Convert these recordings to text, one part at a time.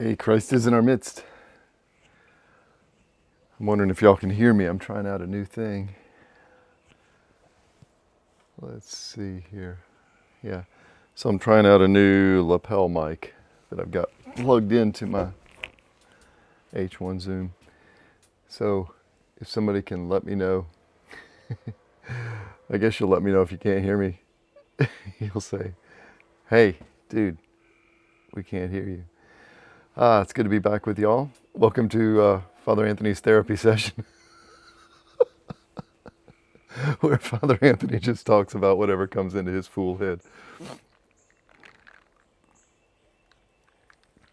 Hey, Christ is in our midst. I'm wondering if y'all can hear me. I'm trying out a new thing. Let's see here. Yeah. So I'm trying out a new lapel mic that I've got plugged into my H1 Zoom. So if somebody can let me know, I guess you'll let me know if you can't hear me. You'll say, hey, dude, we can't hear you. It's good to be back with y'all. Welcome to Father Anthony's therapy session, where Father Anthony just talks about whatever comes into his fool head.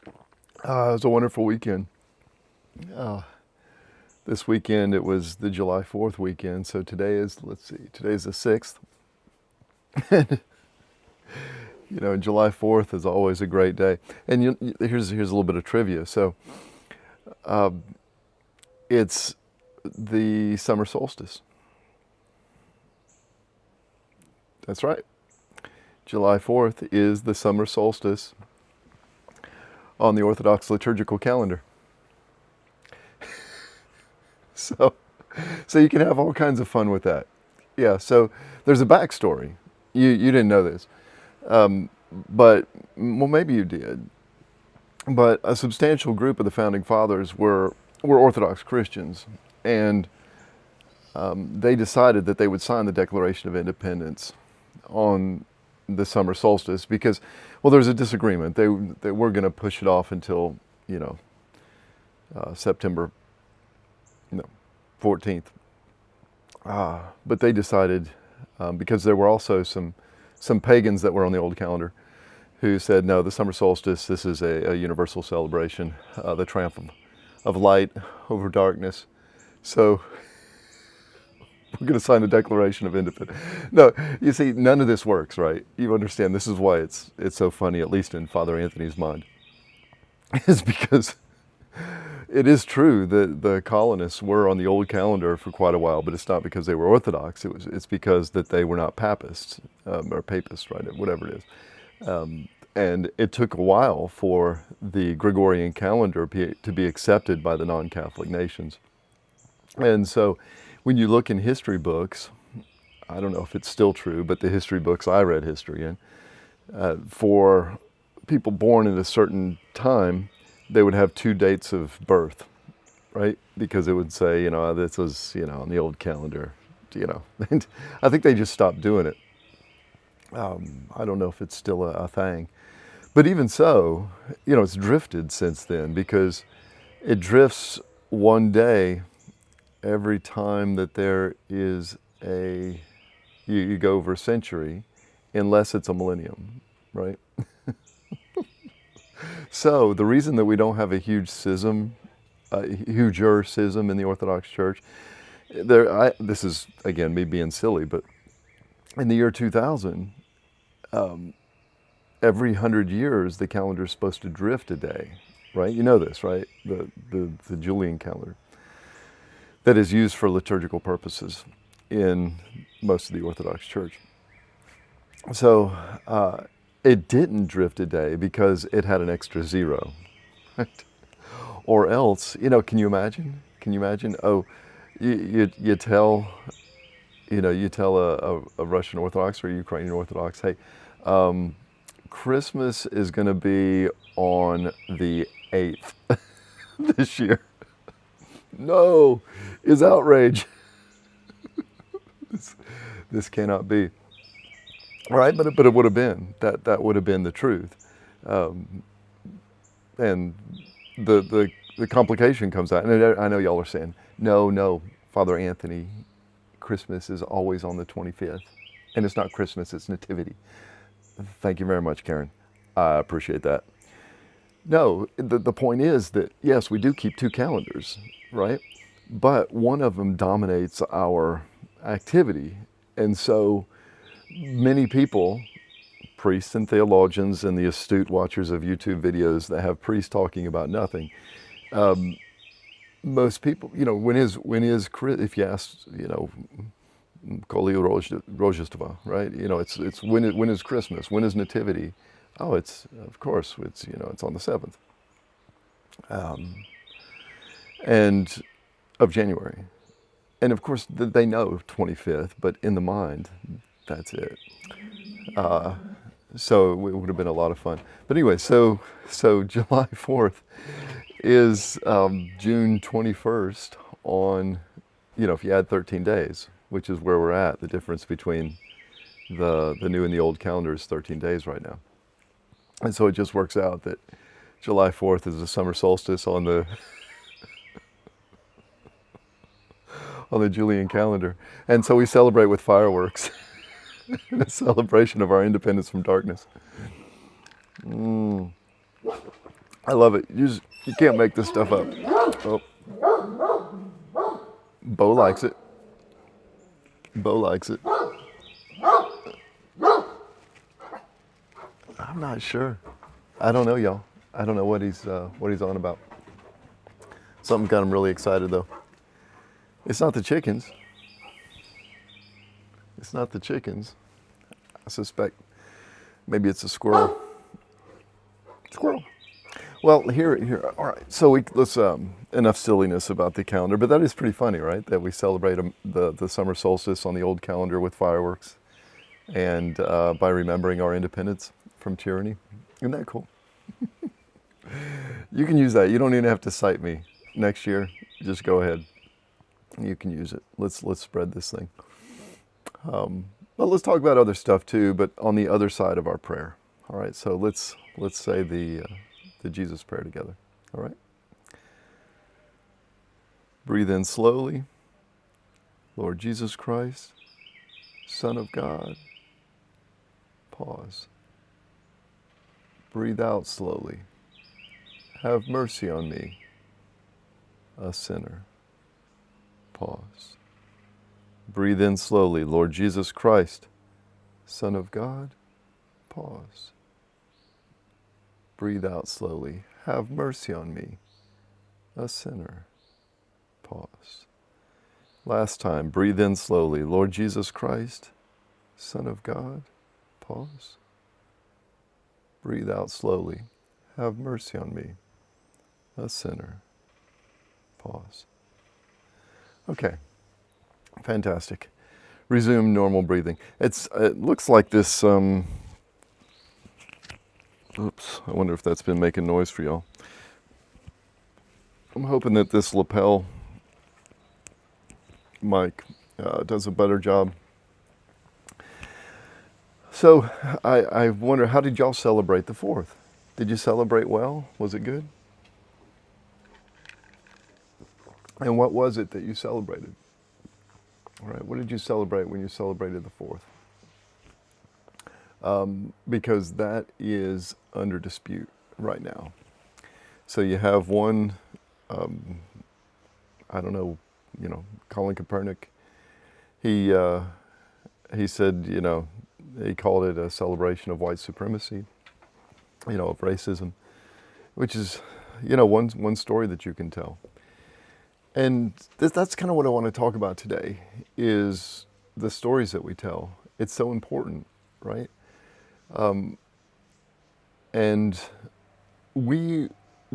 It was a wonderful weekend. This weekend it was the July 4th weekend, so today is, today's the 6th. You know, July 4th is always a great day. And here's a little bit of trivia. So it's the summer solstice. That's right. July 4th is the summer solstice on the Orthodox liturgical calendar. So you can have all kinds of fun with that. Yeah, so there's a backstory. You didn't know this. But, well, maybe you did. But a substantial group of the founding fathers were Orthodox Christians. And they decided that they would sign the Declaration of Independence on the summer solstice because, well, there's a disagreement. They were going to push it off until, September 14th. But they decided, because there were also some pagans that were on the old calendar who said, no, the summer solstice, this is a universal celebration, the triumph of light over darkness. So we're going to sign the Declaration of Independence. No, you see, none of this works, right? You understand, this is why it's so funny, at least in Father Anthony's mind. It's because it is true that the colonists were on the old calendar for quite a while, but it's not because they were Orthodox. It's because that they were not Papists, or Papists, right? Whatever it is. And it took a while for the Gregorian calendar to be accepted by the non-Catholic nations. And so when you look in history books, I don't know if it's still true, but the history books I read history in, for people born at a certain time, they would have two dates of birth, right? Because it would say, this was, on the old calendar, And I think they just stopped doing it. I don't know if it's still a thing. But even so, it's drifted since then because it drifts one day every time that there is you go over a century, unless it's a millennium, right? So the reason that we don't have a huger schism in the Orthodox Church, this is, again, me being silly, but in the year 2000, every 100 years, the calendar is supposed to drift a day, right? You know this, right? The Julian calendar that is used for liturgical purposes in most of the Orthodox Church. So it didn't drift a day because it had an extra zero, right? Or else, can you imagine? Oh, you tell a Russian Orthodox or a Ukrainian Orthodox, hey, Christmas is going to be on the 8th this year. No, is outrage. This cannot be. Right, but it would have been. That would have been the truth. And the complication comes out. And I know y'all are saying, no, Father Anthony, Christmas is always on the 25th. And it's not Christmas, it's Nativity. Thank you very much, Karen. I appreciate that. No, the point is that, yes, we do keep two calendars, right? But one of them dominates our activity. And so many people, priests and theologians and the astute watchers of YouTube videos that have priests talking about nothing, most people, if you ask, Koli Rojstva, right? It's when is Christmas? When is Nativity? Oh, of course, it's on the 7th. and of January. And of course, they know 25th, but in the mind, that's it. So it would have been a lot of fun. But anyway, so July 4th is June 21st on, if you add 13 days, which is where we're at, the difference between the new and the old calendar is 13 days right now. And so it just works out that July 4th is the summer solstice on the on the Julian calendar. And so we celebrate with fireworks. A celebration of our independence from darkness. I love it. You can't make this stuff up. Oh. Bo likes it. Bo likes it. I'm not sure. I don't know, y'all. I don't know what he's on about. Something got him really excited, though. It's not the chickens. It's not the chickens. I suspect maybe it's a squirrel. Squirrel. Well, here. All right. So let's enough silliness about the calendar, but that is pretty funny, right? That we celebrate the summer solstice on the old calendar with fireworks, and by remembering our independence from tyranny. Isn't that cool? You can use that. You don't even have to cite me next year. Just go ahead. You can use it. Let's spread this thing. But let's talk about other stuff too, but on the other side of our prayer. All right, so let's say the Jesus prayer together. All right. Breathe in slowly. Lord Jesus Christ, Son of God. Pause. Breathe out slowly. Have mercy on me, a sinner. Pause. Breathe in slowly, Lord Jesus Christ, Son of God. Pause. Breathe out slowly. Have mercy on me, a sinner. Pause. Last time. Breathe in slowly, Lord Jesus Christ, Son of God. Pause. Breathe out slowly. Have mercy on me, a sinner. Pause. Okay. Fantastic. Resume normal breathing. It looks like this, oops, I wonder if that's been making noise for y'all. I'm hoping that this lapel mic does a better job. So I wonder, how did y'all celebrate the 4th? Did you celebrate well? Was it good? And what was it that you celebrated? All right, what did you celebrate when you celebrated the 4th? Because that is under dispute right now. So you have one, I don't know, Colin Kaepernick. He said, he called it a celebration of white supremacy, of racism, which is, one story that you can tell. And that's kind of what I want to talk about today, is the stories that we tell. It's so important, right? And we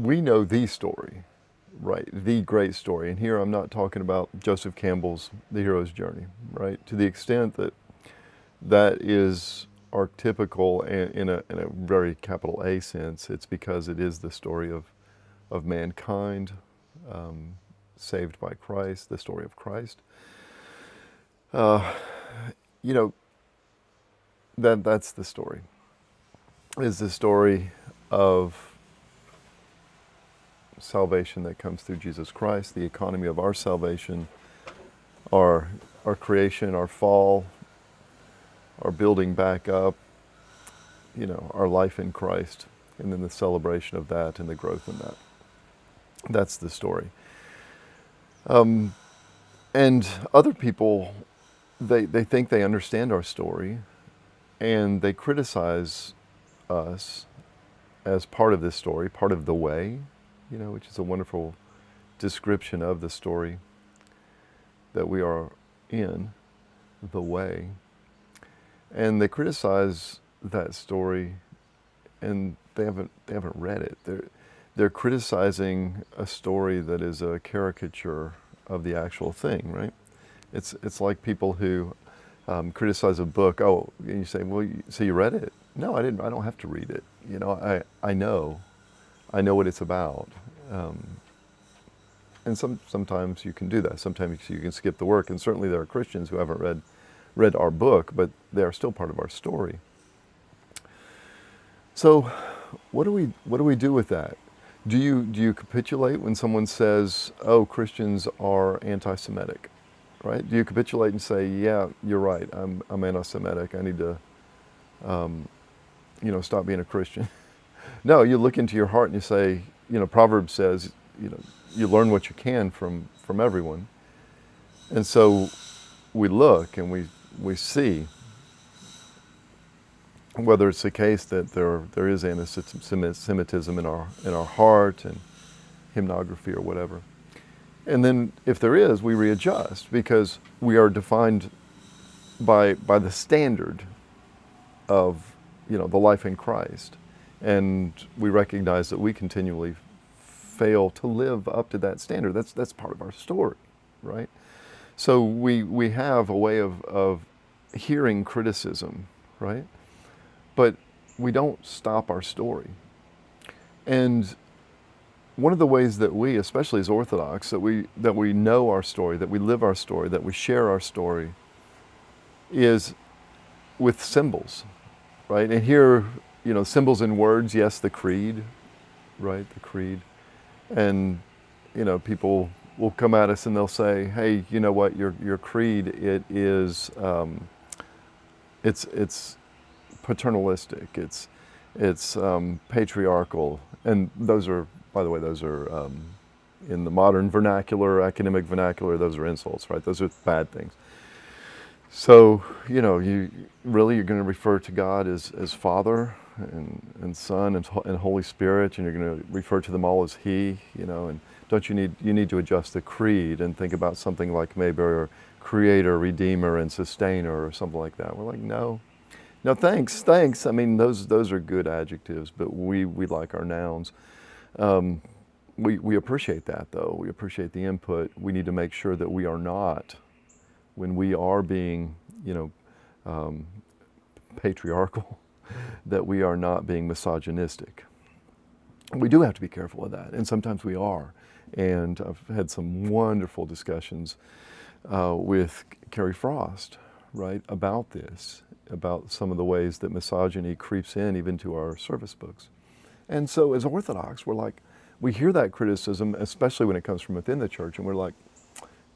know the story, right? The great story. And here I'm not talking about Joseph Campbell's The Hero's Journey, right? To the extent that that is archetypical in a very capital A sense, it's because it is the story of mankind, saved by Christ, the story of Christ. That's the story. Is the story of salvation that comes through Jesus Christ, the economy of our salvation, our creation, our fall, our building back up, our life in Christ, and then the celebration of that and the growth in that. That's the story. And other people, they think they understand our story, and they criticize us as part of this story, part of the way, which is a wonderful description of the story that we are in, the way. And they criticize that story, and they haven't read it. they're criticizing a story that is a caricature of the actual thing, right? It's like people who criticize a book. Oh, and you say, well, so you read it? No, I didn't. I don't have to read it. You know, I know what it's about. And sometimes you can do that. Sometimes you can skip the work. And certainly there are Christians who haven't read our book, but they are still part of our story. So, what do we do with that? Do you capitulate when someone says, "Oh, Christians are anti-Semitic," right? Do you capitulate and say, "Yeah, you're right. I'm anti-Semitic. I need to, stop being a Christian"? No, you look into your heart and you say, Proverbs says, you learn what you can from everyone, and so we look and we see whether it's the case that there is anti-Semitism in our heart and hymnography or whatever. And then if there is, we readjust because we are defined by the standard of the life in Christ. And we recognize that we continually fail to live up to that standard. That's part of our story, right? So we have a way of hearing criticism, right? But we don't stop our story. And one of the ways that we, especially as Orthodox, that we know our story, that we live our story, that we share our story, is with symbols, right? And here, symbols and words, yes, the creed, right? The creed. And, people will come at us and they'll say, hey, you know what, your creed, it is, it's paternalistic, it's patriarchal, and those are, by the way, in the modern vernacular, academic vernacular, those are insults, right? Those are bad things. So, you're going to refer to God as Father and Son and Holy Spirit, and you're going to refer to them all as He, and don't you need to adjust the creed and think about something like maybe or Creator, Redeemer, and Sustainer or something like that. We're like, no, thanks. I mean, those are good adjectives, but we like our nouns. We appreciate that, though. We appreciate the input. We need to make sure that we are not, when we are being, patriarchal, that we are not being misogynistic. We do have to be careful of that, and sometimes we are. And I've had some wonderful discussions with Carrie Frost, right, about this, about some of the ways that misogyny creeps in even to our service books. And so as Orthodox, we're like, we hear that criticism, especially when it comes from within the church, and we're like,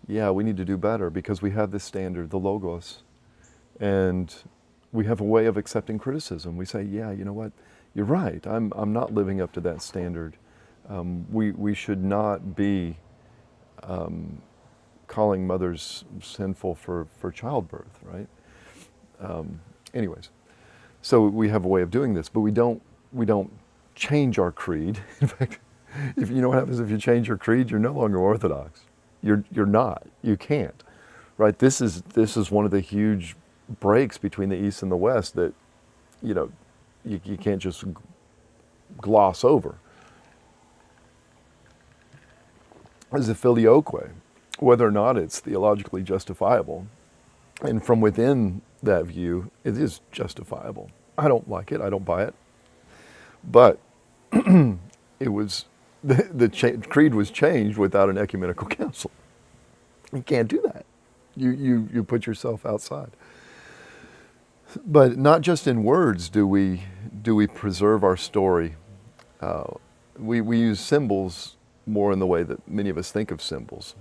yeah, we need to do better because we have this standard, the Logos, and we have a way of accepting criticism. We say, yeah, you know what, you're right, I'm not living up to that standard. We should not be calling mothers sinful for childbirth, right? Anyways, so we have a way of doing this, but we don't change our creed. In fact, if you know what happens if you change your creed, you're no longer Orthodox. You're not. You can't, right? This is one of the huge breaks between the East and the West that you can't just gloss over. Is the filioque, whether or not it's theologically justifiable, and from within that view, it is justifiable. I don't like it. I don't buy it. But it was the creed was changed without an ecumenical council. You can't do that. You put yourself outside. But not just in words do we preserve our story. We use symbols more in the way that many of us think of symbols.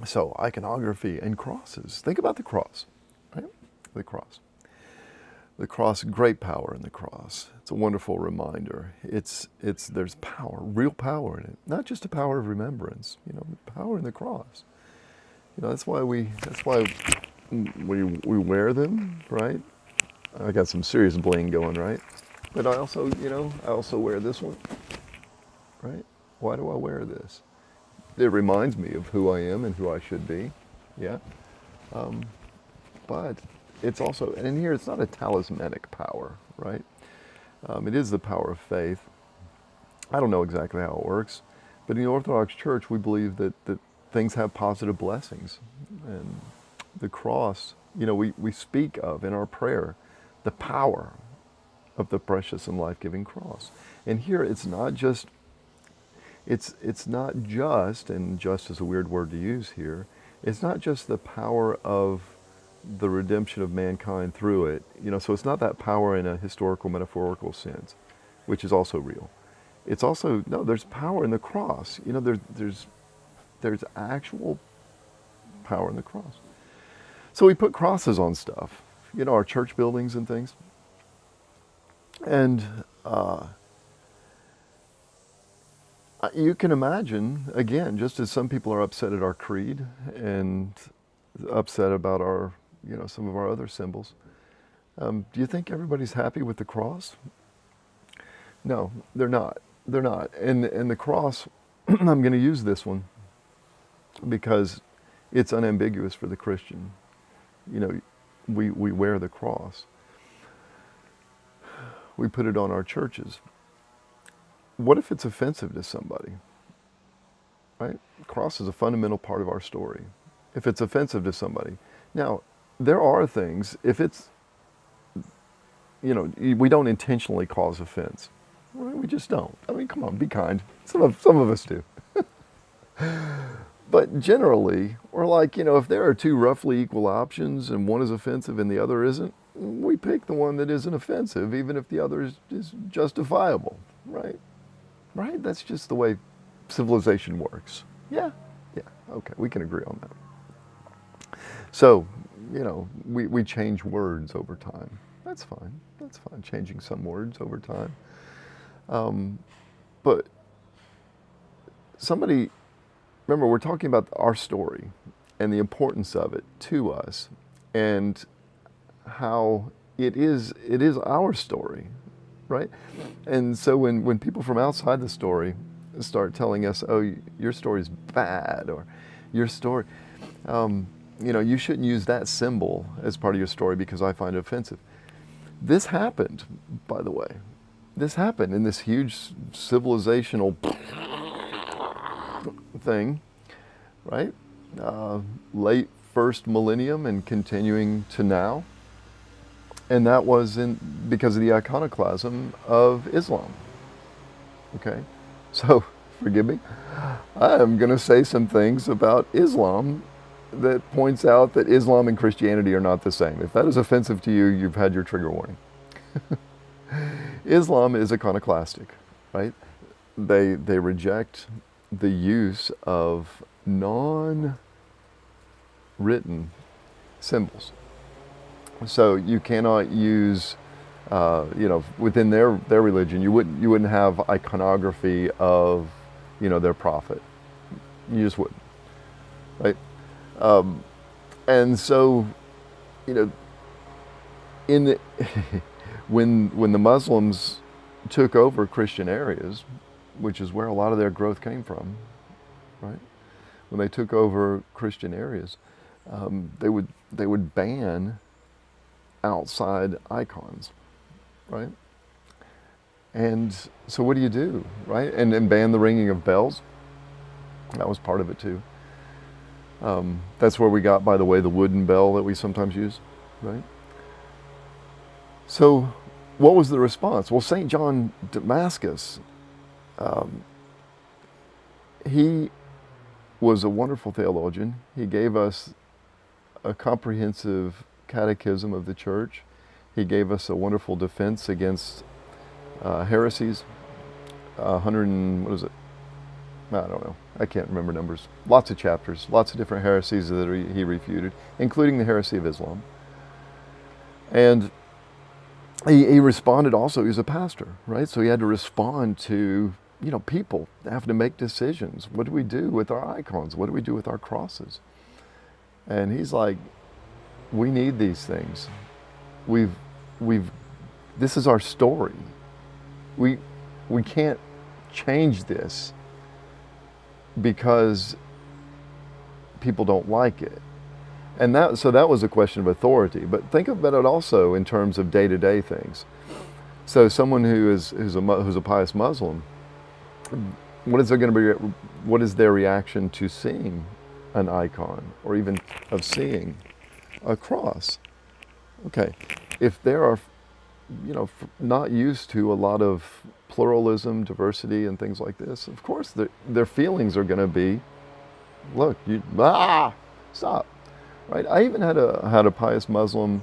So iconography and crosses. Think about the cross, right? The cross. The cross, great power in the cross. It's a wonderful reminder. There's power, real power in it. Not just a power of remembrance, power in the cross. That's why we wear them, right? I got some serious bling going, right? But I also wear this one, right? Why do I wear this? It reminds me of who I am and who I should be, yeah. But it's also, and in here it's not a talismanic power, right? It is the power of faith. I don't know exactly how it works, but in the Orthodox Church, we believe that things have positive blessings. And the cross, we speak of in our prayer the power of the precious and life-giving cross. And here it's not just, and just is a weird word to use here, it's not just the power of the redemption of mankind through it. So it's not that power in a historical, metaphorical sense, which is also real. It's also, no, there's power in the cross. There's actual power in the cross. So we put crosses on stuff, our church buildings and things. And you can imagine, again, just as some people are upset at our creed and upset about our, some of our other symbols, do you think everybody's happy with the cross? No, they're not. They're not. And the cross, I'm going to use this one because it's unambiguous for the Christian. We wear the cross. We put it on our churches. What if it's offensive to somebody? Right? The cross is a fundamental part of our story. If it's offensive to somebody. Now, there are things, if it's, we don't intentionally cause offense. Right? We just don't. I mean, come on, be kind. Some of us do. But generally, we're like, if there are two roughly equal options and one is offensive and the other isn't, we pick the one that isn't offensive, even if the other is justifiable, right? Right? That's just the way civilization works. Yeah, okay, we can agree on that. So, we change words over time. That's fine, changing some words over time. But remember, we're talking about our story and the importance of it to us and how it is our story, right? And so when people from outside the story start telling us, oh, your story's bad, or your story, you shouldn't use that symbol as part of your story because I find it offensive. This happened, by the way. This happened in this huge civilizational thing, right? Late first millennium and continuing to now. And that was because of the iconoclasm of Islam. Okay? So, forgive me. I am going to say some things about Islam that points out that Islam and Christianity are not the same. If that is offensive to you, you've had your trigger warning. Islam is iconoclastic, right? They reject the use of non-written symbols. So you cannot use, within their religion, you wouldn't have iconography of, their prophet. You just wouldn't, right? And so, when the Muslims took over Christian areas, which is where a lot of their growth came from, right? When they took over Christian areas, they would ban outside icons, right? And so what do you do, right? And ban the ringing of bells. That was part of it too. That's where we got, by the way, the wooden bell that we sometimes use, right? So what was the response? Well, St. John Damascus, he was a wonderful theologian. He gave us a comprehensive catechism of the church. He gave us a wonderful defense against heresies. 100 and, what is it? I don't know. I can't remember numbers. Lots of chapters, lots of different heresies that he refuted, including the heresy of Islam. And he responded also, he was a pastor, right? So he had to respond to, people having to make decisions. What do we do with our icons? What do we do with our crosses? And he's like, we need these things. This is our story. We can't change this because people don't like it. And so that was a question of authority. But think about it also in terms of day-to-day things. So someone who's a pious Muslim, what is there going to be? What is their reaction to seeing an icon, or even of seeing a cross? Okay, if they are, not used to a lot of pluralism, diversity, and things like this, of course their feelings are going to be, look, stop, right? I even had a pious Muslim,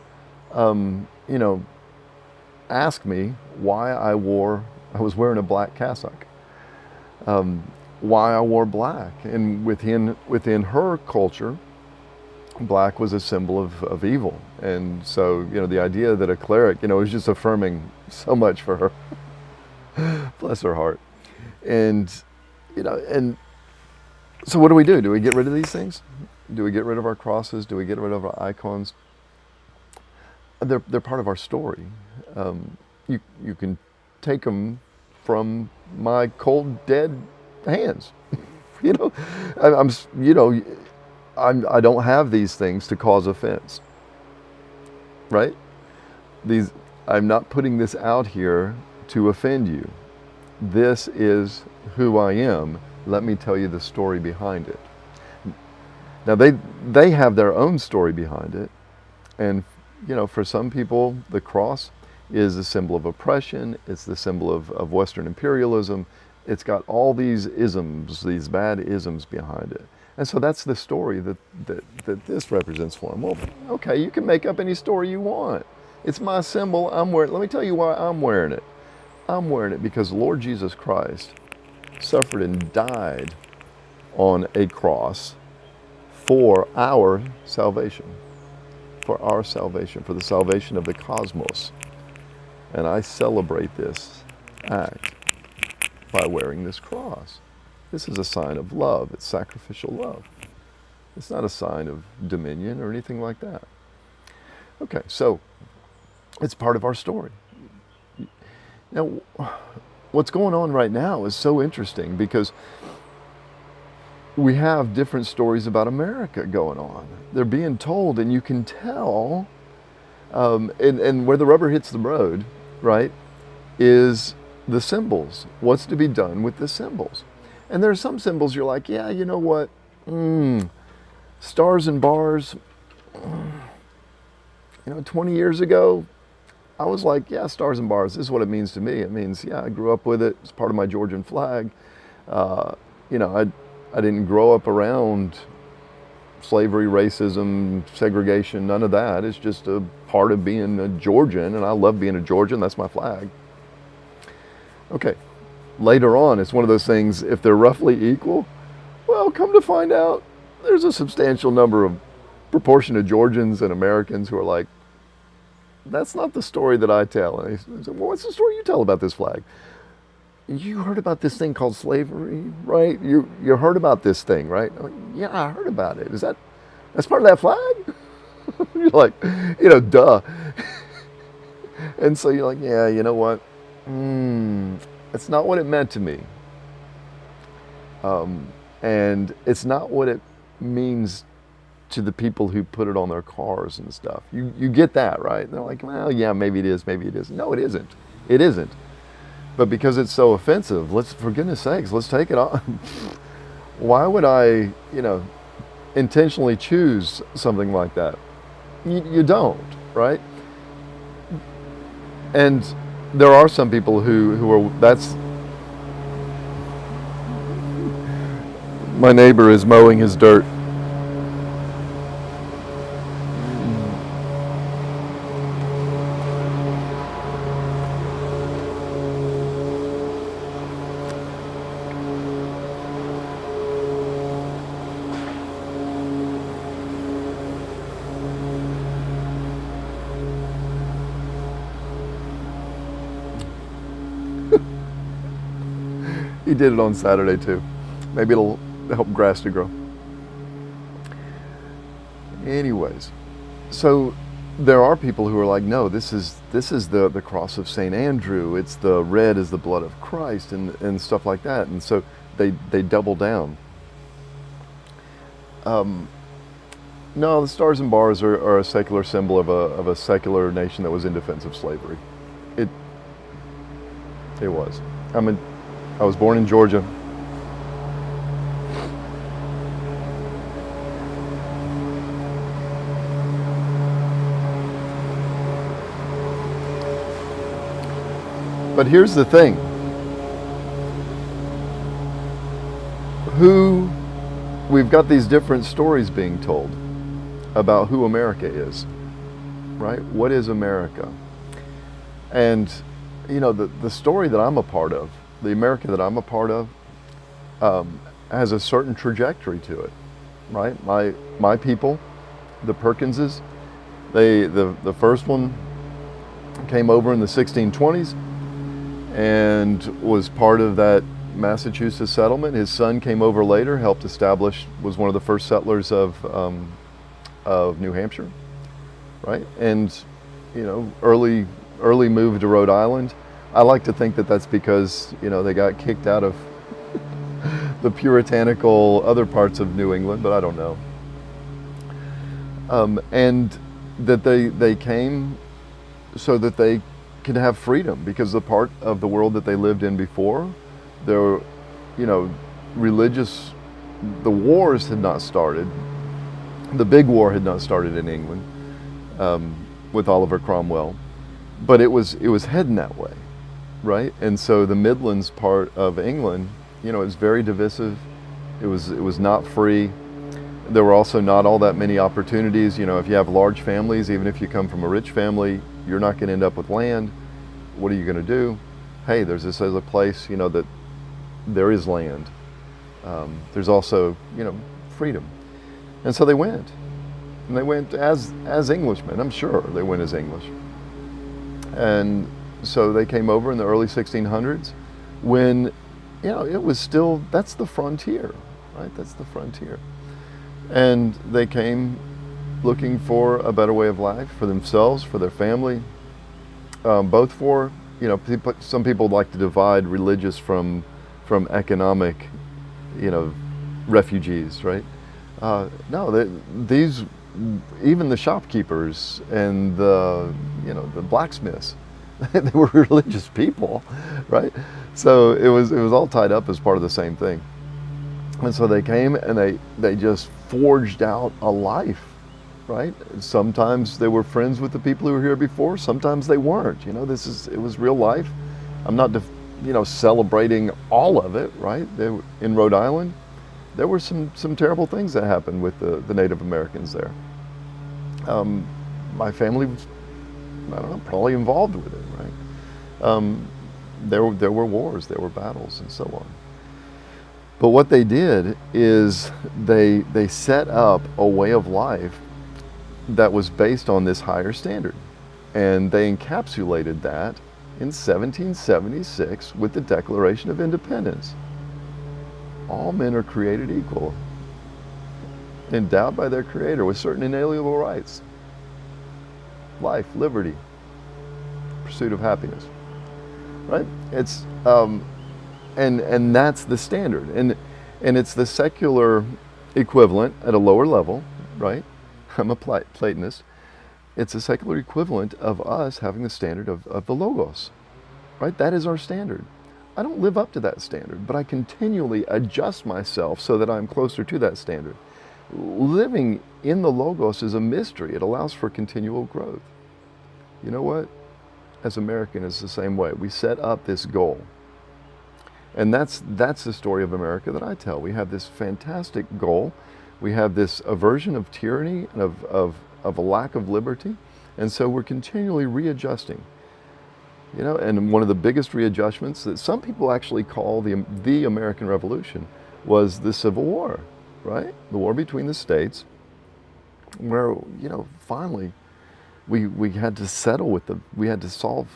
ask me why I was wearing a black cassock, why I wore black, and within her culture, black was a symbol of evil. And so, the idea that a cleric, was just affirming so much for her. Bless her heart. And, and so what do? Do we get rid of these things? Do we get rid of our crosses? Do we get rid of our icons? They're part of our story. You can take them from my cold, dead hands. I don't have these things to cause offense, right? I'm not putting this out here to offend you. This is who I am. Let me tell you the story behind it. Now they have their own story behind it, and for some people the cross is a symbol of oppression. It's the symbol of Western imperialism. It's got all these isms, these bad isms behind it. And so that's the story that this represents for them. Well, okay, you can make up any story you want. It's my symbol. I'm wearing it. Let me tell you why I'm wearing it. I'm wearing it because Lord Jesus Christ suffered and died on a cross for our salvation. For our salvation, for the salvation of the cosmos. And I celebrate this act by wearing this cross. This is a sign of love. It's sacrificial love. It's not a sign of dominion or anything like that. Okay, so it's part of our story. Now, what's going on right now is so interesting because we have different stories about America going on. They're being told, and you can tell, and where the rubber hits the road, right, is the symbols. What's to be done with the symbols? And there are some symbols you're like, yeah, you know what? Stars and bars. 20 years ago, I was like, yeah, stars and bars. This is what it means to me. It means, yeah, I grew up with it. It's part of my Georgian flag. I didn't grow up around slavery, racism, segregation, none of that. It's just a part of being a Georgian, and I love being a Georgian. That's my flag. Okay, later on, it's one of those things, if they're roughly equal, well, come to find out, there's a substantial proportion of Georgians and Americans who are like, that's not the story that I tell. And I said, well, what's the story you tell about this flag? You heard about this thing called slavery, right? You heard about this thing, right? Like, yeah, I heard about it. That's part of that flag? You're like, duh. And so you're like, yeah, you know what? It's not what it meant to me. And it's not what it means to the people who put it on their cars and stuff. You get that, right? And they're like, well, yeah, maybe it is, maybe it isn't. No, it isn't. It isn't. But because it's so offensive, for goodness sakes, let's take it on. Why would I, intentionally choose something like that? You don't, right? And there are some people who are, my neighbor is mowing his dirt. He did it on Saturday too. Maybe it'll help grass to grow. Anyways, so there are people who are like, no, this is the cross of St. Andrew. It's the red is the blood of Christ and stuff like that. And so they double down. No, the stars and bars are a secular symbol of a secular nation that was in defense of slavery. It was. I'm I was born in Georgia. But here's the thing. We've got these different stories being told about who America is, right? What is America? And, you know, the story that I'm a part of, the America that I'm a part of, has a certain trajectory to it, right? My people, the Perkinses, the first one came over in the 1620s and was part of that Massachusetts settlement. His son came over later, helped establish, was one of the first settlers of New Hampshire, right? And, you know, early move to Rhode Island. I like to think that that's because, you know, they got kicked out of the puritanical other parts of New England, but I don't know. And that they came so that they could have freedom, because the part of the world that they lived in before, there were, you know, the wars had not started. The big war had not started in England with Oliver Cromwell, but it was heading that way, right? And so the Midlands part of England, you know, it was very divisive. It was not free. There were also not all that many opportunities. You know, if you have large families, even if you come from a rich family, you're not going to end up with land. What are you going to do? Hey, there's this other place, you know, that there is land. There's also, you know, freedom. And so they went. And they went as Englishmen. I'm sure they went as English. And so they came over in the early 1600s when, you know, it was still, that's the frontier, right? That's the frontier. And they came looking for a better way of life for themselves, for their family, both for, you know, some people like to divide religious from economic, you know, refugees, right? No, these, even the shopkeepers and the, you know, the blacksmiths, they were religious people, right? So it was all tied up as part of the same thing. And so they came and they just forged out a life, right? Sometimes they were friends with the people who were here before. Sometimes they weren't. You know, it was real life. I'm not, you know, celebrating all of it, right? In Rhode Island, there were some terrible things that happened with the Native Americans there. My family was, I don't know, probably involved with it, right? There were wars, there were battles, and so on. But what they did is they set up a way of life that was based on this higher standard. And they encapsulated that in 1776 with the Declaration of Independence. All men are created equal, endowed by their Creator with certain inalienable rights. Life, liberty, pursuit of happiness, right? It's, and that's the standard. And it's the secular equivalent at a lower level, right? I'm a Platonist. It's a secular equivalent of us having the standard of the Logos, right? That is our standard. I don't live up to that standard, but I continually adjust myself so that I'm closer to that standard. Living in the Logos is a mystery. It allows for continual growth. You know what? As Americans, it's the same way. We set up this goal. And that's the story of America that I tell. We have this fantastic goal. We have this aversion of tyranny and of a lack of liberty. And so we're continually readjusting. You know, and one of the biggest readjustments that some people actually call the American Revolution was the Civil War, right? The war between the states, where, you know, finally we had to settle with we had to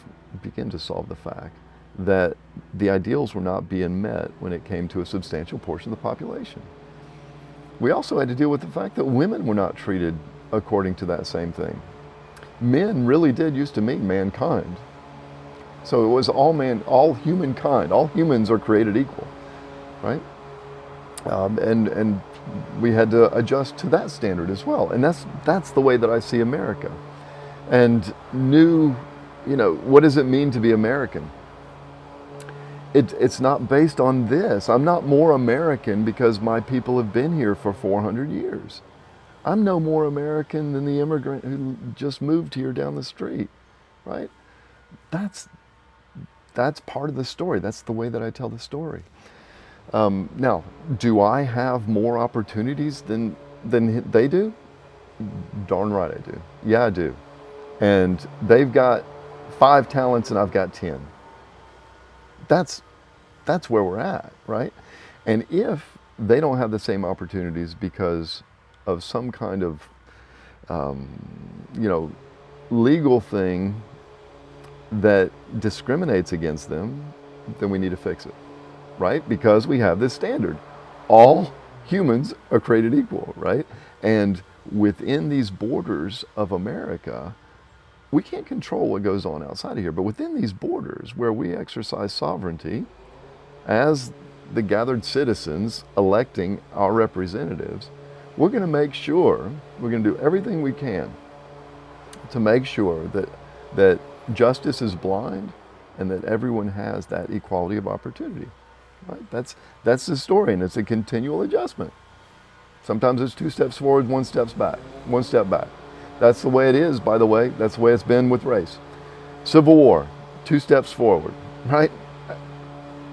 begin to solve the fact that the ideals were not being met when it came to a substantial portion of the population. We also had to deal with the fact that women were not treated according to that same thing. Men really did used to mean mankind. So it was all humankind. All humans are created equal, right? And we had to adjust to that standard as well. And that's the way that I see America. And you know, what does it mean to be American? It's not based on this. I'm not more American because my people have been here for 400 years. I'm no more American than the immigrant who just moved here down the street, right? That's that's part of the story. That's the way that I tell the story. Now, do I have more opportunities than they do? Darn right I do. Yeah, I do. And they've got 5 talents and I've got 10. That's where we're at, right? And if they don't have the same opportunities because of some kind of, you know, legal thing that discriminates against them, then we need to fix it, right? Because we have this standard. All humans are created equal, right? And within these borders of America, we can't control what goes on outside of here, but within these borders where we exercise sovereignty as the gathered citizens electing our representatives, we're going to make sure, we're going to do everything we can to make sure that justice is blind and that everyone has that equality of opportunity. Right? That's the story, and it's a continual adjustment. Sometimes it's 2 steps forward, 1 step back, 1 step back. That's the way it is, by the way. That's the way it's been with race. Civil War, 2 steps forward, right?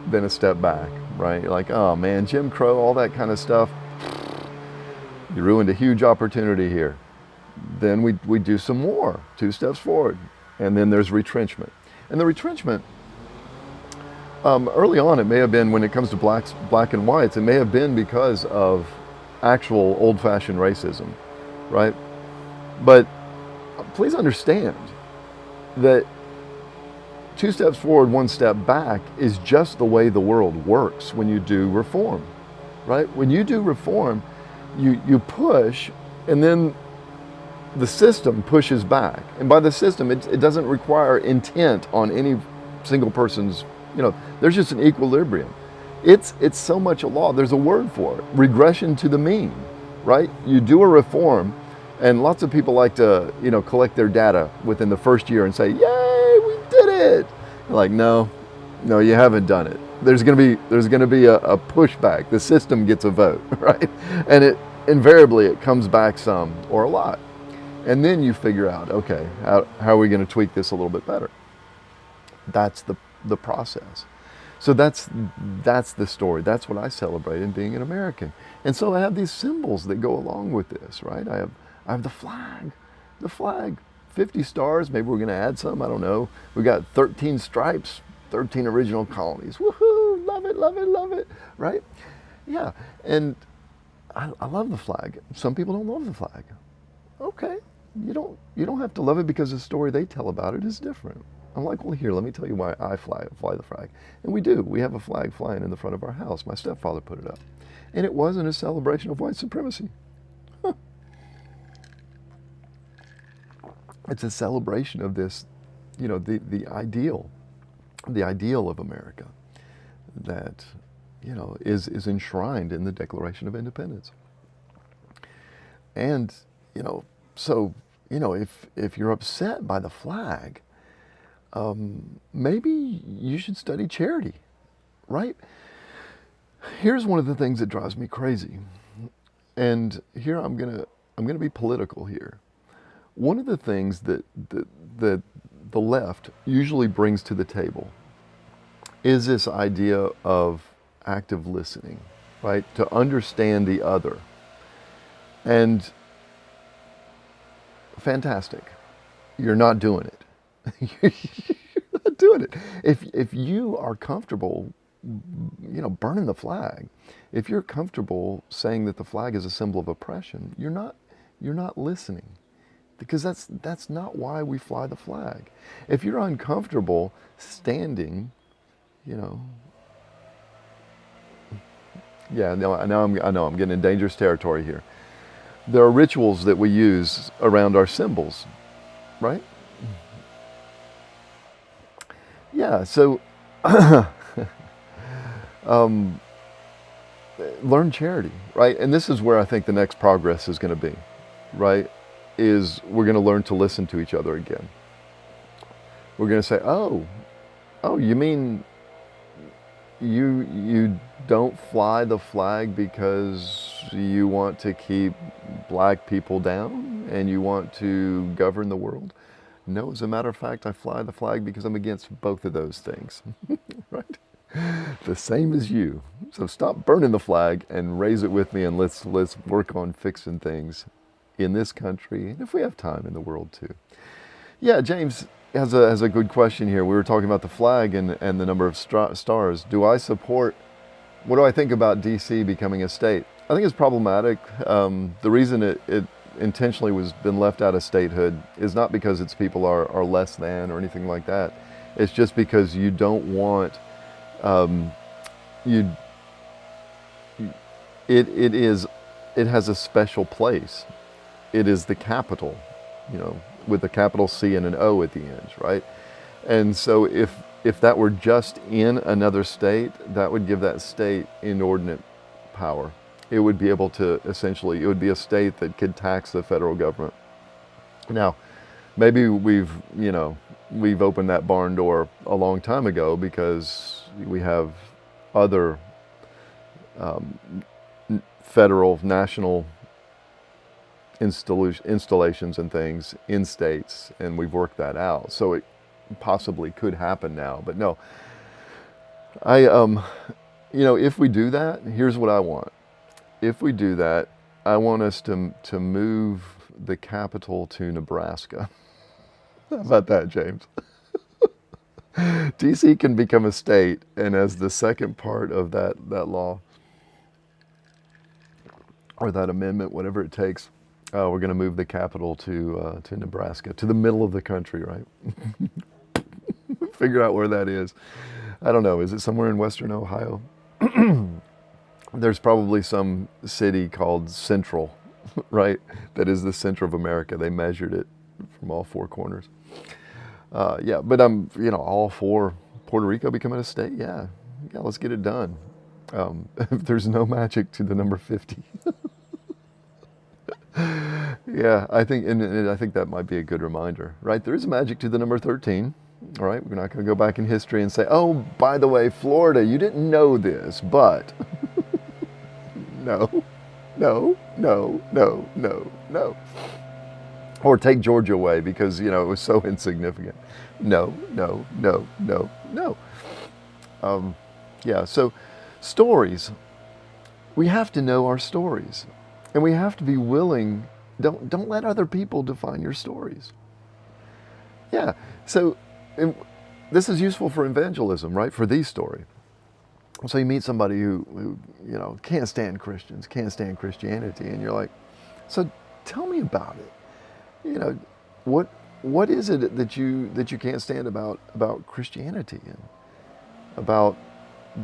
Then a step back, right? You're like, oh man, Jim Crow, all that kind of stuff. You ruined a huge opportunity here. Then we do some more, 2 steps forward. And then there's retrenchment. And the retrenchment, early on, it may have been, when it comes to black and whites, it may have been because of actual old-fashioned racism, right? But please understand that 2 steps forward, 1 step back is just the way the world works when you do reform, right? When you do reform, you push, and then the system pushes back. And by the system, it doesn't require intent on any single person's, there's just an equilibrium. It's so much a law. There's a word for it, regression to the mean, right? You do a reform, and lots of people like to, collect their data within the first year and say, yay, we did it. They're like, no, you haven't done it. There's going to be a pushback. The system gets a vote, right? And it invariably it comes back some or a lot. And then you figure out, okay, how are we going to tweak this a little bit better? That's the process. So that's the story. That's what I celebrate in being an American. And so I have these symbols that go along with this, right? I have the flag, 50 stars. Maybe we're going to add some. I don't know. We got 13 stripes, 13 original colonies. Woohoo! Love it, love it, love it. Right? Yeah. And I love the flag. Some people don't love the flag. Okay. You don't have to love it because the story they tell about it is different. I'm like, well, here, let me tell you why I fly the flag. And we do. We have a flag flying in the front of our house. My stepfather put it up. And it wasn't a celebration of white supremacy. Huh. It's a celebration of this, the ideal of America that, is enshrined in the Declaration of Independence. And, so, if you're upset by the flag, maybe you should study charity, right? Here's one of the things that drives me crazy. And here I'm gonna be political here. One of the things that the left usually brings to the table is this idea of active listening, right? To understand the other. And fantastic. You're not doing it. You're not doing it. If you are comfortable, burning the flag, if you're comfortable saying that the flag is a symbol of oppression, you're not listening, because that's not why we fly the flag. If you're uncomfortable standing, yeah, no, I know I'm getting in dangerous territory here. There are rituals that we use around our symbols, right? Yeah, so learn charity, right? And this is where I think the next progress is going to be, right? Is we're going to learn to listen to each other again. We're going to say, oh, you mean you don't fly the flag because you want to keep black people down and you want to govern the world. No, as a matter of fact, I fly the flag because I'm against both of those things, right? The same as you. So stop burning the flag and raise it with me, and let's work on fixing things in this country, and if we have time, in the world too. Yeah, James has a good question here. We were talking about the flag and the number of stars. Do I support, what do I think about DC becoming a state? I think it's problematic. The reason it intentionally was been left out of statehood is not because its people are less than or anything like that. It's just because you don't want, it has a special place. It is the capital, with a capital C and an O at the end, right? And so if that were just in another state, that would give that state inordinate power. It would be able to essentially, it would be a state that could tax the federal government. Now, maybe we've opened that barn door a long time ago because we have other federal, national installations and things in states, and we've worked that out. So it possibly could happen now, but no. If we do that, here's what I want. If we do that, I want us to move the capital to Nebraska. How about that, James? DC can become a state, and as the second part of that law, or that amendment, whatever it takes, we're going to move the capital to Nebraska, to the middle of the country, right? Figure out where that is. I don't know. Is it somewhere in western Ohio? There's probably some city called Central, right? That is the center of America. They measured it from all four corners. Yeah, but I'm, all for Puerto Rico becoming a state. Yeah, let's get it done. There's no magic to the number 50. Yeah, I think, and I think that might be a good reminder, right? There is magic to the number 13. All right, we're not going to go back in history and say, oh, by the way, Florida, you didn't know this, but no. Or take Georgia away because, it was so insignificant. No. Yeah, so stories. We have to know our stories. And we have to be willing, don't let other people define your stories. Yeah, so this is useful for evangelism, right? For the story. So you meet somebody who can't stand Christians, can't stand Christianity, and you're like, so tell me about it. What is it that you can't stand about Christianity and about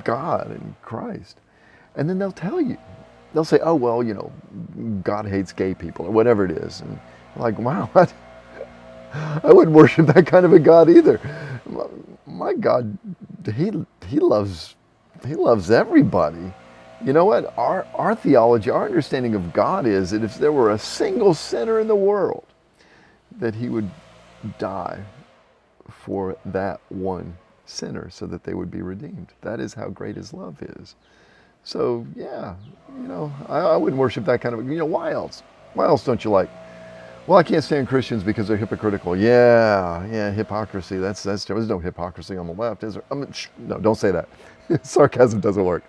God and Christ? And then they'll tell you. They'll say, oh, well, God hates gay people, or whatever it is. And I'm like, wow, I wouldn't worship that kind of a God either. My God, he loves everybody. You know what? Our theology, our understanding of God is that if there were a single sinner in the world, that he would die for that one sinner so that they would be redeemed. That is how great his love is. So, yeah, I wouldn't worship that kind of, why else? Why else don't you like? Well, I can't stand Christians because they're hypocritical. Yeah, hypocrisy. There's no hypocrisy on the left, is there? No, don't say that. Sarcasm doesn't work.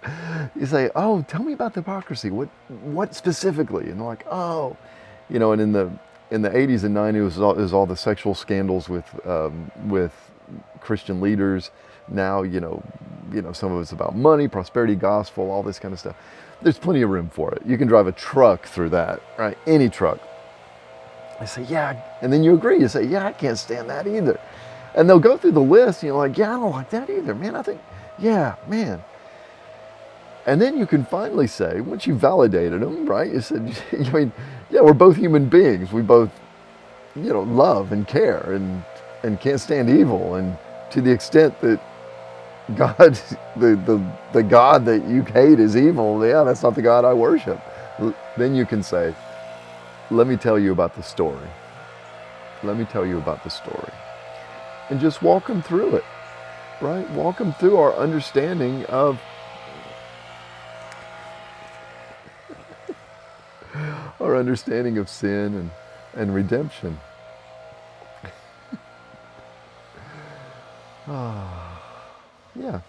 You say, oh, tell me about the hypocrisy. What specifically? And they're like, oh, and in the 80s and 90s, it was all the sexual scandals with Christian leaders. Now, some of it's about money, prosperity gospel, all this kind of stuff. There's plenty of room for it. You can drive a truck through that, right? Any truck. I say, yeah. And then you agree. You say, yeah, I can't stand that either. And they'll go through the list, and you're like, yeah, I don't like that either, man. I think, yeah, man. And then you can finally say, once you validated them, right? You said, yeah, we're both human beings. We both, love and care and can't stand evil. And to the extent that God, the God that you hate is evil, yeah, that's not the God I worship. Then you can say, let me tell you about the story. Let me tell you about the story. And just walk them through it. right? Walk them through our understanding of sin and redemption. Yeah.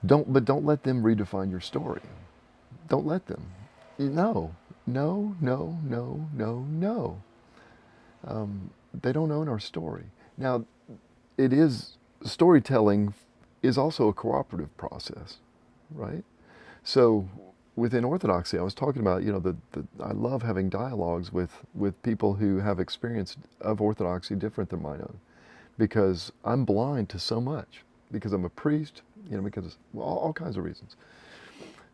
Don't let them redefine your story. Don't let them. No, no, no, no, no, no. They don't own our story. Now, storytelling is also a cooperative process, right? So within Orthodoxy, I was talking about, I love having dialogues with people who have experience of Orthodoxy different than mine own, because I'm blind to so much, because I'm a priest, because of all kinds of reasons.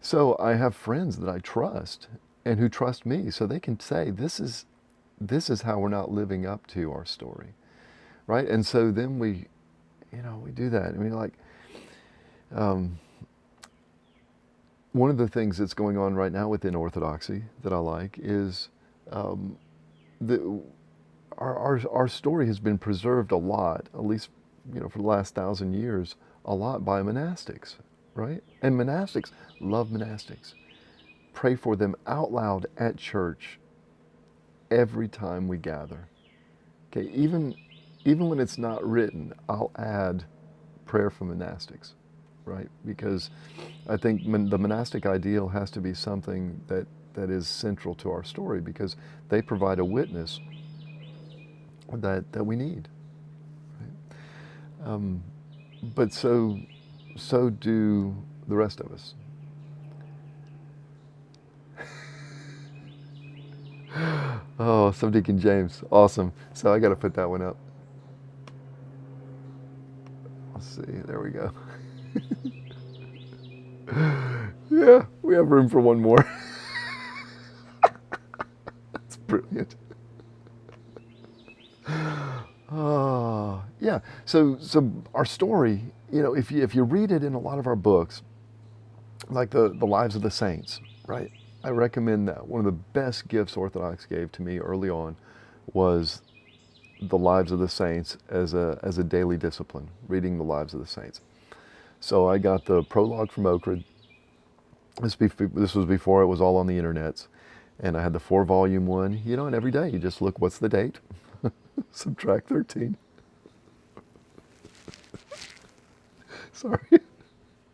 So I have friends that I trust and who trust me, so they can say, this is how we're not living up to our story, right? And so then we do that. I mean, one of the things that's going on right now within Orthodoxy that I like is our story has been preserved a lot, at least for the last 1,000 years, a lot by monastics, right? And monastics love monastics. Pray for them out loud at church every time we gather. Okay, even when it's not written, I'll add prayer for monastics, right? Because I think the monastic ideal has to be something that is central to our story, because they provide a witness that we need. Right? But so do the rest of us. Oh, so Deacon James, awesome. So I got to put that one up. Let's see, there we go. Yeah, we have room for one more. That's brilliant. Oh, yeah. So our story, if you read it in a lot of our books, like the Lives of the Saints, right? I recommend that. One of the best gifts Orthodox gave to me early on was the Lives of the Saints as a daily discipline, reading the Lives of the Saints. So I got the prologue from Oak Ridge. This was before it was all on the internets. And I had the 4-volume one, and every day you just look, what's the date? Subtract 13.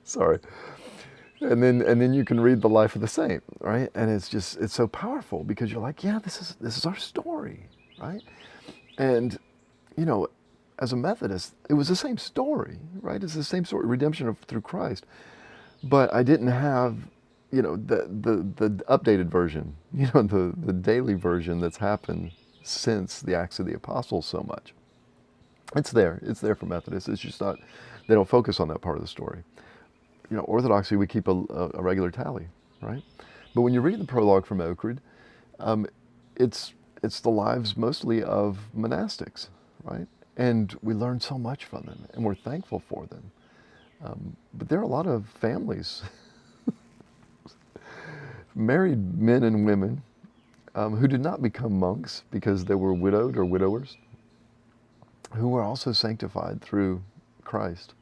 Sorry. And then you can read the life of the saint, right? And it's so powerful, because you're like, yeah, this is our story, right? And as a Methodist, it was the same story, right? It's the same story, redemption through Christ. But I didn't have, the updated version, the daily version that's happened since the Acts of the Apostles so much. It's there for Methodists. It's just not, they don't focus on that part of the story. Orthodoxy, we keep a regular tally, right? But when you read the prologue from Oak Ridge, it's the lives mostly of monastics, right? And we learn so much from them, and we're thankful for them. But there are a lot of families, married men and women, who did not become monks because they were widowed or widowers, who were also sanctified through Christ,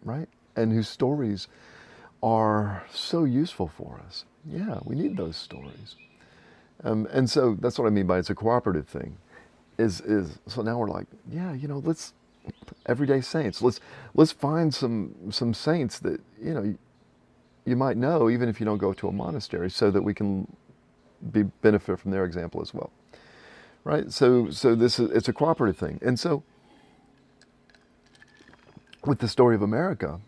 right? And whose stories are so useful for us. Yeah, we need those stories. And so that's what I mean by it's a cooperative thing. So now we're like, yeah, let's everyday saints. Let's find some saints that you might know, even if you don't go to a monastery, so that we can benefit from their example as well, right? So it's a cooperative thing. And so with the story of America,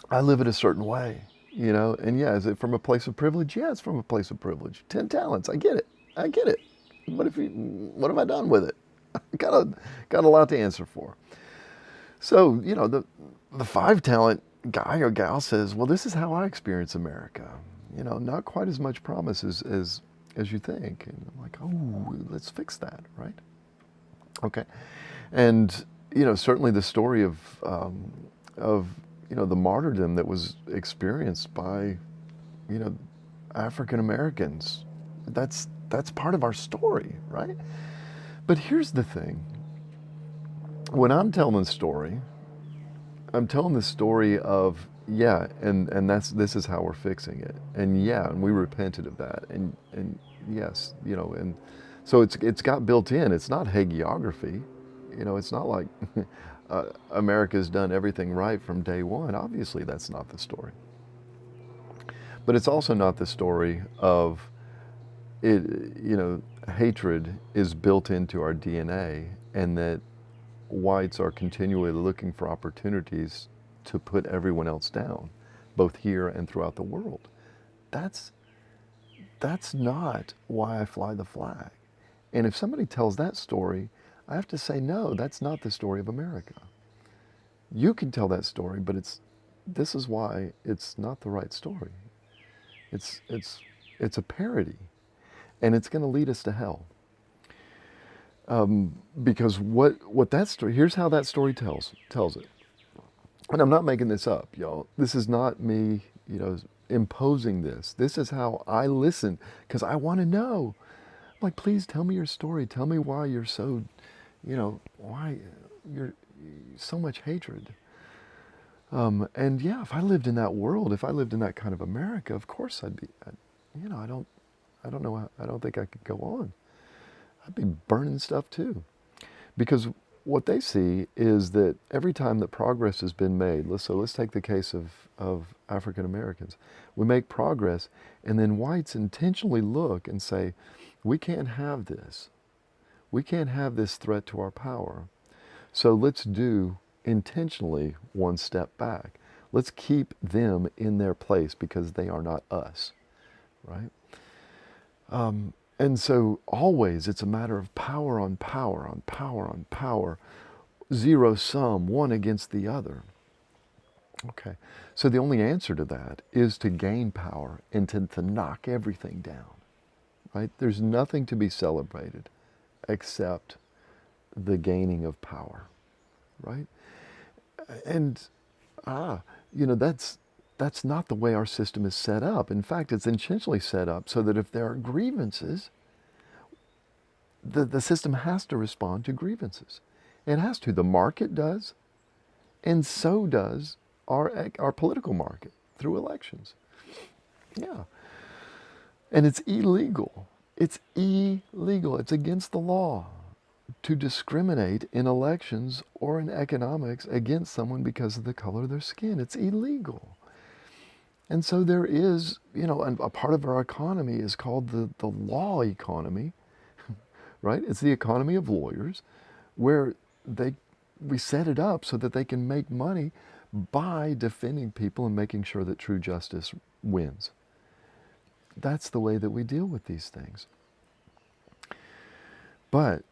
I live it a certain way, and yeah, is it from a place of privilege? Yeah, it's from a place of privilege. 10 talents, I get it. What have I done with it? got a lot to answer for. So, the 5-talent guy or gal says, well, this is how I experience America. Not quite as much promise as you think. And I'm like, oh, let's fix that, right? Okay. And, certainly the story of the martyrdom that was experienced by, African Americans, that's part of our story, right? But here's the thing. When I'm telling the story, I'm telling the story of, yeah, and this is how we're fixing it, and yeah, and we repented of that, and yes, and so it's got built in. It's not hagiography, it's not like America's done everything right from day one. Obviously, that's not the story. But it's also not the story of it. Hatred is built into our DNA, and that whites are continually looking for opportunities to put everyone else down, both here and throughout the world. That's that's not why I fly the flag. And if somebody tells that story, I have to say, no, that's not the story of America. You can tell that story, but this is why it's not the right story. It's a parody, and it's going to lead us to hell. Because what that story, here's how that story tells it. And I'm not making this up, y'all. This is not me, imposing this. This is how I listen, because I want to know. I'm like, please tell me your story. Tell me why you're so, why you're so much hatred. And yeah, if I lived in that world, if I lived in that kind of America, of course I'd be, I don't know, I don't think I could go on. I'd be burning stuff too. Because what they see is that every time that progress has been made, let's take the case of African Americans. We make progress, and then whites intentionally look and say, we can't have this. We can't have this threat to our power. So let's do intentionally one step back. Let's keep them in their place because they are not us, right? And so always it's a matter of power on power on power on power, zero sum, one against the other. Okay, so the only answer to that is to gain power and to knock everything down, right? There's nothing to be celebrated except the gaining of power, right? And, that's not the way our system is set up. In fact, it's intentionally set up so that if there are grievances, the system has to respond to grievances. It has to. The market does, and so does our political market through elections. Yeah. And it's illegal. It's illegal. It's against the law to discriminate in elections or in economics against someone because of the color of their skin. It's illegal. And so there is, a part of our economy is called the law economy, right? It's the economy of lawyers, where we set it up so that they can make money by defending people and making sure that true justice wins. That's the way that we deal with these things. But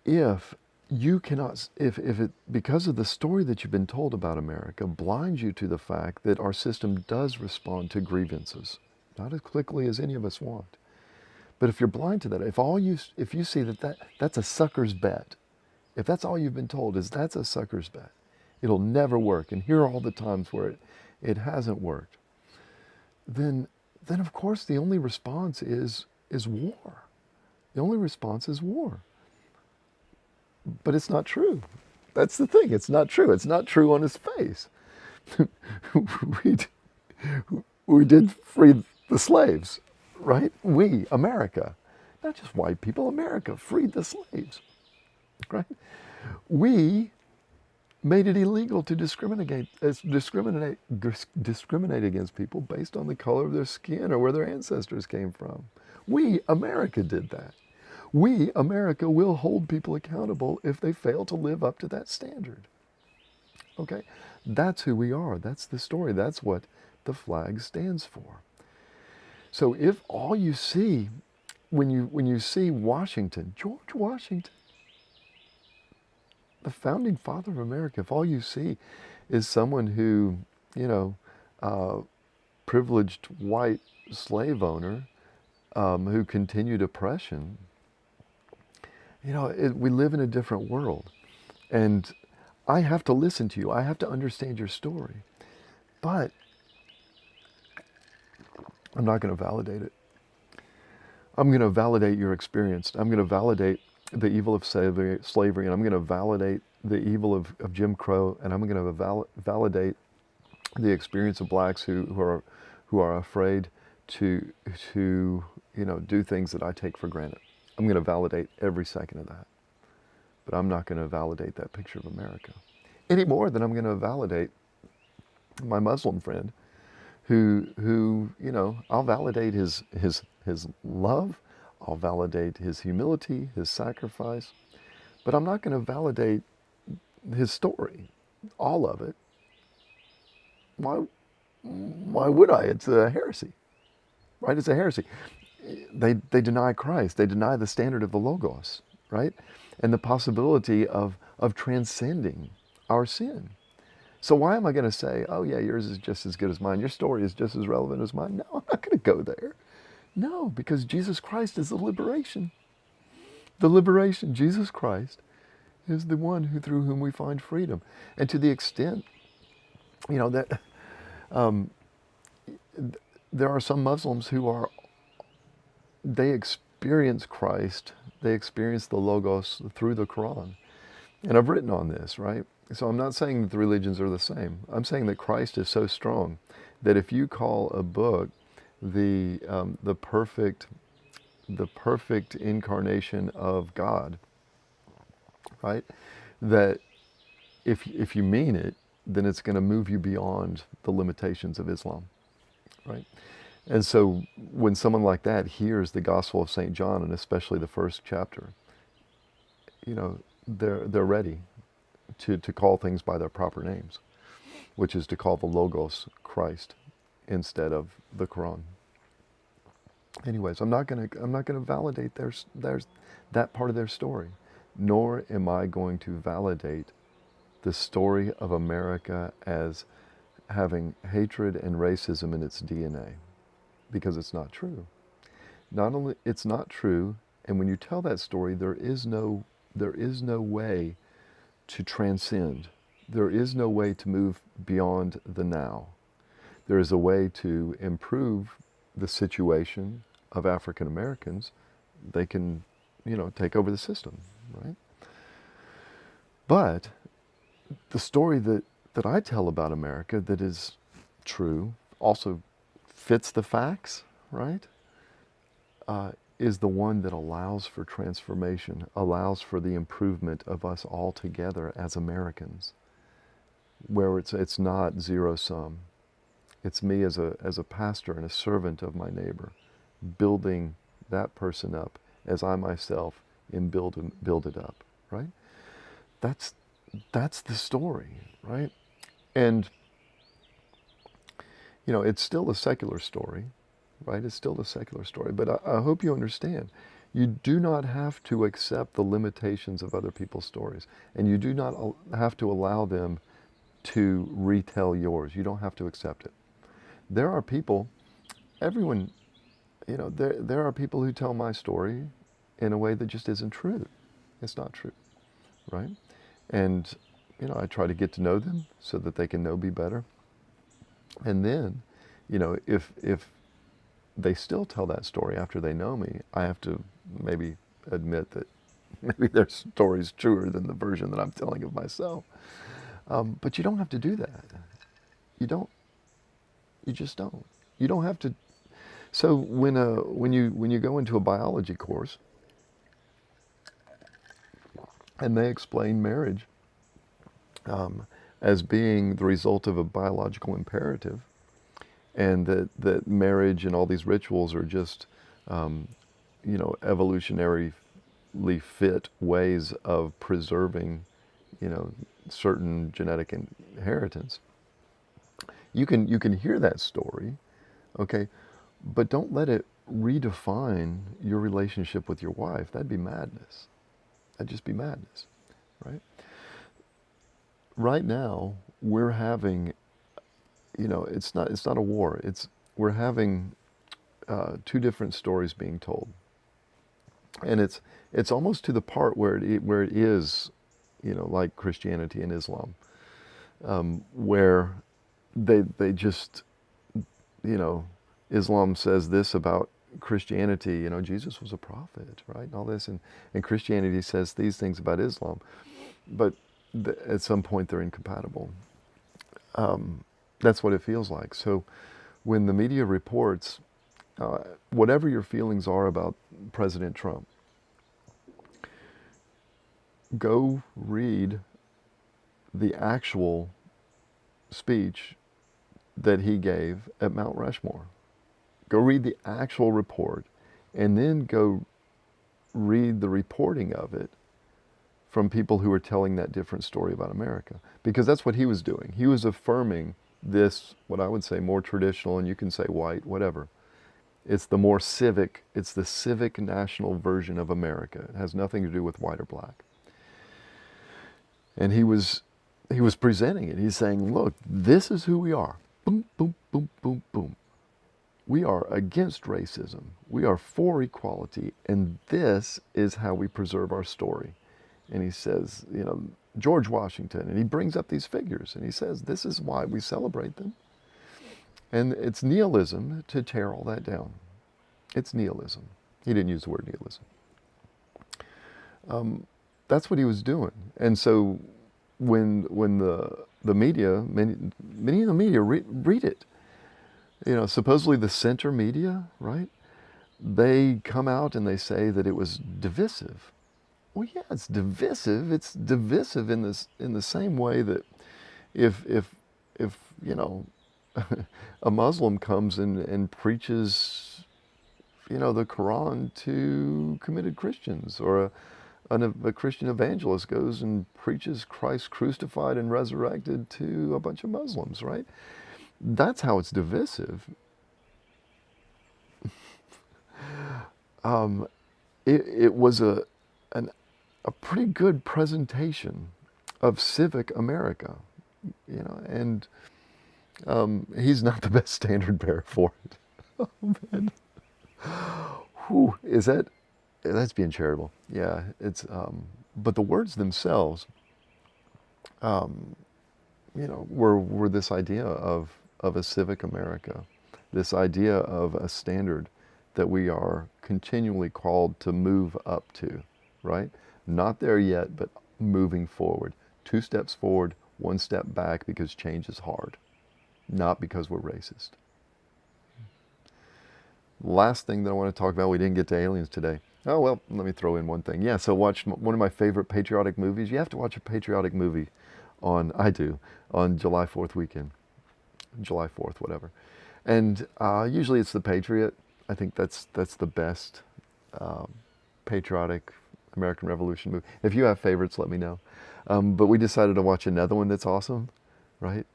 if you cannot, if it, because of the story that you've been told about America, blinds you to the fact that our system does respond to grievances, not as quickly as any of us want. But if you're blind to that, if you see that's a sucker's bet, if that's all you've been told is that's a sucker's bet, it'll never work, and here are all the times where it hasn't worked, then of course the only response is war. The only response is war. But it's not true. That's the thing. It's not true. It's not true on its face. we did free the slaves, right? We, America, not just white people, America freed the slaves, right? We made it illegal to discriminate against people based on the color of their skin or where their ancestors came from. We, America, did that. We, America, will hold people accountable if they fail to live up to that standard. Okay? That's who we are. That's the story. That's what the flag stands for. So if all you see, when you see Washington, George Washington, the founding father of America, if all you see is someone who, privileged white slave owner who continued oppression, we live in a different world. And I have to listen to you. I have to understand your story. But I'm not going to validate it. I'm going to validate your experience. I'm going to validate the evil of slavery, and I'm going to validate the evil of Jim Crow, and I'm going to validate the experience of blacks who are afraid to do things that I take for granted. I'm going to validate every second of that. But I'm not going to validate that picture of America any more than I'm going to validate my Muslim friend who I'll validate his love, I'll validate his humility, his sacrifice, but I'm not going to validate his story, all of it. Why would I? It's a heresy, right? It's a heresy. They deny Christ. They deny the standard of the Logos, right? And the possibility of transcending our sin. So why am I going to say, oh yeah, yours is just as good as mine, your story is just as relevant as mine? No, I'm not going to go there. No, because Jesus Christ is the liberation. The liberation, Jesus Christ, is the one through whom we find freedom. And to the extent, that there are some Muslims they experience Christ, they experience the Logos through the Quran. And I've written on this, right? So I'm not saying that the religions are the same. I'm saying that Christ is so strong that if you call a book the perfect incarnation of God, right? That if you mean it, then it's going to move you beyond the limitations of Islam, right? And so when someone like that hears the Gospel of St. John, and especially the first chapter, they're ready to call things by their proper names, which is to call the Logos Christ instead of the Quran. Anyways, I'm not going to validate that part of their story, nor am I going to validate the story of America as having hatred and racism in its DNA, because it's not true. Not only it's not true, and when you tell that story, there is no way to transcend. There is no way to move beyond the now. There is a way to improve the situation of African Americans. They can, take over the system, right? But the story that I tell about America that is true, also fits the facts, right? Is the one that allows for transformation, allows for the improvement of us all together as Americans, where it's not zero sum. It's me as a pastor and a servant of my neighbor, building that person up as I myself am build it up, right? That's the story, right? And it's still a secular story, right? It's still a secular story, but I hope you understand. You do not have to accept the limitations of other people's stories, and you do not have to allow them to retell yours. You don't have to accept it. There are people, everyone, there are people who tell my story in a way that just isn't true. It's not true, right? And, I try to get to know them so that they can know me better. And then, if they still tell that story after they know me, I have to maybe admit that maybe their story's truer than the version that I'm telling of myself. But you don't have to do that. You don't. You just don't. You don't have to. So when you go into a biology course and they explain marriage as being the result of a biological imperative, and that marriage and all these rituals are just evolutionarily fit ways of preserving certain genetic inheritance. You can hear that story, okay, but don't let it redefine your relationship with your wife. That'd be madness. That'd just be madness, right? Right now, we're having, it's not a war. We're having two different stories being told, and it's almost to the part where it is, like Christianity and Islam, where they just, Islam says this about Christianity, Jesus was a prophet, right? And all this, and Christianity says these things about Islam. But, at some point they're incompatible. That's what it feels like. So when the media reports, whatever your feelings are about President Trump, go read the actual speech that he gave at Mount Rushmore. Go read the actual report, and then go read the reporting of it from people who are telling that different story about America. Because that's what he was doing. He was affirming this, what I would say, more traditional, and you can say white, whatever. It's the more civic, it's the civic national version of America. It has nothing to do with white or black. And he was presenting it. He's saying, look, this is who we are. Boom, boom, boom, boom, boom. We are against racism. We are for equality. And this is how we preserve our story. And he says, George Washington, and he brings up these figures, and he says, this is why we celebrate them. And it's nihilism to tear all that down. It's nihilism. He didn't use the word nihilism. That's what he was doing. And so when the media, many of the media read it, supposedly the center media, right? They come out and they say that it was divisive. Well, yeah, it's divisive. It's divisive in the same way that if a Muslim comes and preaches, the Quran to committed Christians, or a Christian evangelist goes and preaches Christ crucified and resurrected to a bunch of Muslims, right? That's how it's divisive. It was a pretty good presentation of civic America, and he's not the best standard bearer for it. Oh, man. Whew, that's being charitable. Yeah, it's, but the words themselves, were this idea of a civic America, this idea of a standard that we are continually called to move up to, right? Not there yet, but moving forward. 2 steps forward, 1 step back, because change is hard, not because we're racist. Last thing that I want to talk about, we didn't get to aliens today. Oh, well, let me throw in one thing. Yeah, so watch one of my favorite patriotic movies. You have to watch a patriotic movie on July 4th weekend. July 4th, whatever. And usually it's The Patriot. I think that's the best patriotic American Revolution movie. If you have favorites, let me know. But we decided to watch another one that's awesome, right?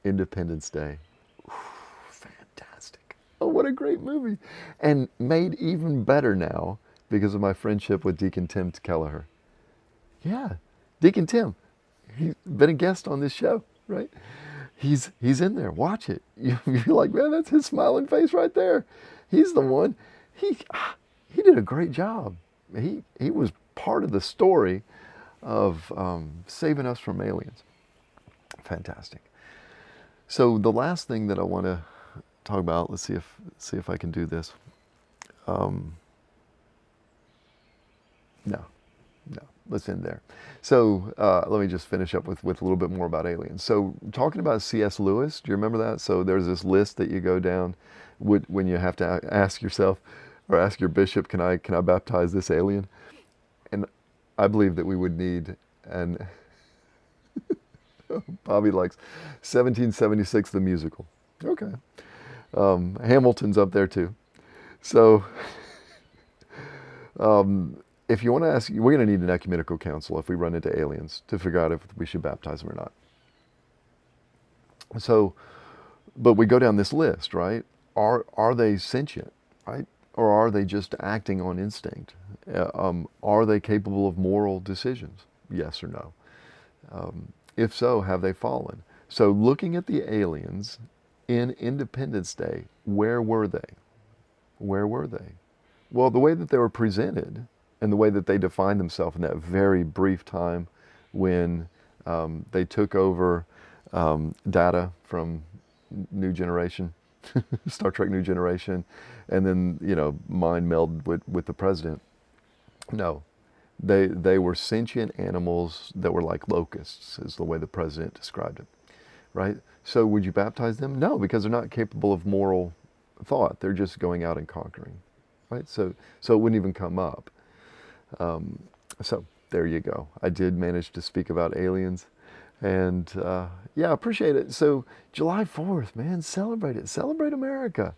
Independence Day. Ooh, fantastic. Oh, what a great movie. And made even better now because of my friendship with Deacon Tim Kelleher. Yeah, Deacon Tim. He's been a guest on this show, right? He's in there. Watch it. You're like, man, that's his smiling face right there. He's the one. He did a great job. He was part of the story of saving us from aliens. Fantastic. So the last thing that I want to talk about, let's see if I can do this. No, let's end there. So let me just finish up with a little bit more about aliens. So talking about C.S. Lewis, do you remember that? So there's this list that you go down when you have to ask yourself or ask your bishop, can I baptize this alien? And I believe that we would need an Bobby likes 1776 the musical. Okay. Hamilton's up there too. So if you want to ask, we're going to need an ecumenical council if we run into aliens to figure out if we should baptize them or not. So, but we go down this list, right? Are they sentient, right? Or are they just acting on instinct? Are they capable of moral decisions? Yes or no? If so, have they fallen? So looking at the aliens in Independence Day, where were they? Where were they? Well, the way that they were presented and the way that they defined themselves in that very brief time when they took over data from New Generation, Star Trek New Generation, and then, mind melded with the president. No, They were sentient animals that were like locusts, is the way the president described it, right? So would you baptize them? No, because they're not capable of moral thought. They're just going out and conquering, right? So it wouldn't even come up. So there you go. I did manage to speak about aliens. And yeah, appreciate it. So July 4th, man, celebrate it. Celebrate America.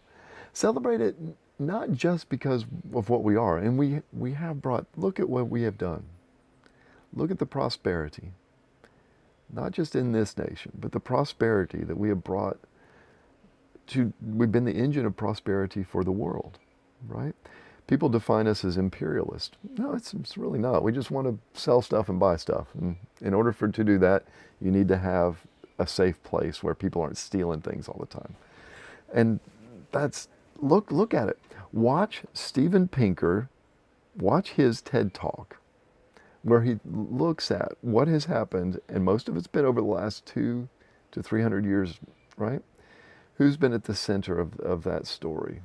Celebrate it not just because of what we are. And we have brought, look at what we have done. Look at the prosperity. Not just in this nation, but the prosperity that we have brought to, we've been the engine of prosperity for the world, right? People define us as imperialist. No, it's really not. We just want to sell stuff and buy stuff. And in order to do that, you need to have a safe place where people aren't stealing things all the time. And that's, look at it. Watch Steven Pinker, watch his TED Talk, where he looks at what has happened, and most of it's been over the last 200 to 300 years, right? Who's been at the center of that story?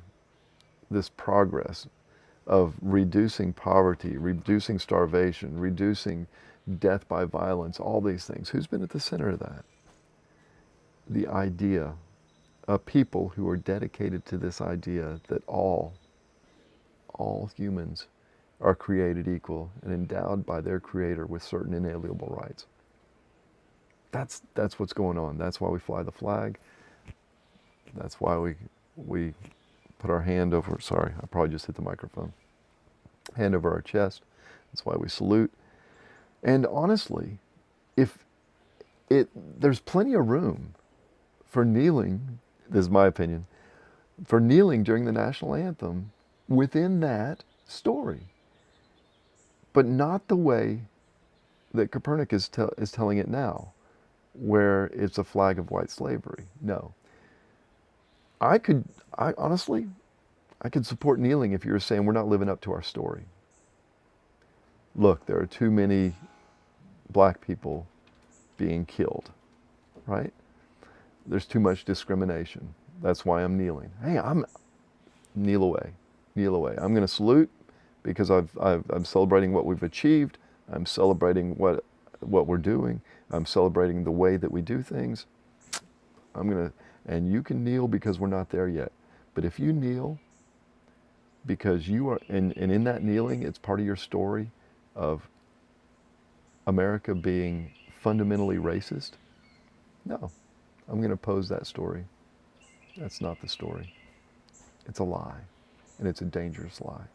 This progress of reducing poverty, reducing starvation, reducing death by violence, all these things. Who's been at the center of that? The idea of people who are dedicated to this idea that all humans are created equal and endowed by their Creator with certain inalienable rights. That's what's going on. That's why we fly the flag. That's why we put our hand over, sorry, I probably just hit the microphone, hand over our chest. That's why we salute. And honestly, there's plenty of room for kneeling, this is my opinion, for kneeling during the national anthem within that story. But not the way that Copernicus is telling it now, where it's a flag of white slavery. No. I honestly could support kneeling if you were saying we're not living up to our story. Look, there are too many black people being killed, right? There's too much discrimination. That's why I'm kneeling. Hey, kneel away. I'm going to salute because I'm celebrating what we've achieved. I'm celebrating what we're doing. I'm celebrating the way that we do things. And you can kneel because we're not there yet. But if you kneel because you are, and in that kneeling, it's part of your story of America being fundamentally racist, no, I'm going to oppose that story. That's not the story. It's a lie, and it's a dangerous lie.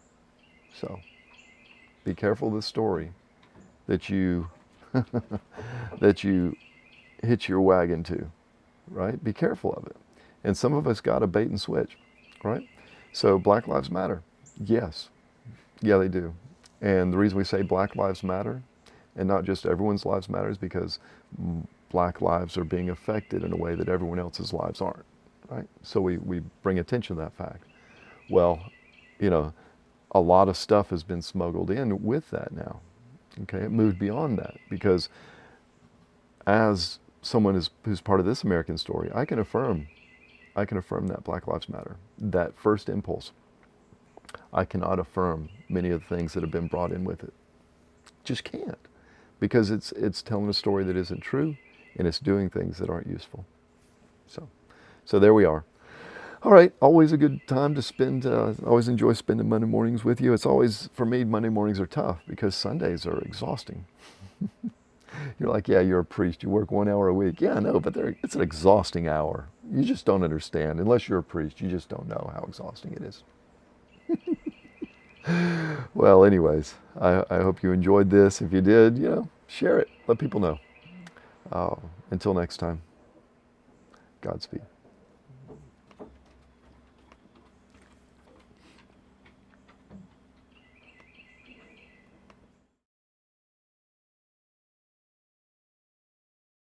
So be careful of the story that you that you hitch your wagon to, right? Be careful of it. And some of us got a bait and switch, right? So Black Lives Matter, yes. Yeah, they do. And the reason we say Black Lives Matter, and not just everyone's lives matter, is because black lives are being affected in a way that everyone else's lives aren't, right? So we bring attention to that fact. Well, a lot of stuff has been smuggled in with that now. Okay, it moved beyond that because as someone who's part of this American story, I can affirm that Black Lives Matter, that first impulse. I cannot affirm many of the things that have been brought in with it. Just can't, because it's telling a story that isn't true, and it's doing things that aren't useful. So there we are. All right, always a good time to spend, always enjoy spending Monday mornings with you. It's always, for me, Monday mornings are tough because Sundays are exhausting. You're like, yeah, you're a priest, you work 1 hour a week. Yeah, I know, but it's an exhausting hour. You just don't understand. Unless you're a priest, you just don't know how exhausting it is. Well, anyways, I hope you enjoyed this. If you did, share it. Let people know. Until next time, Godspeed.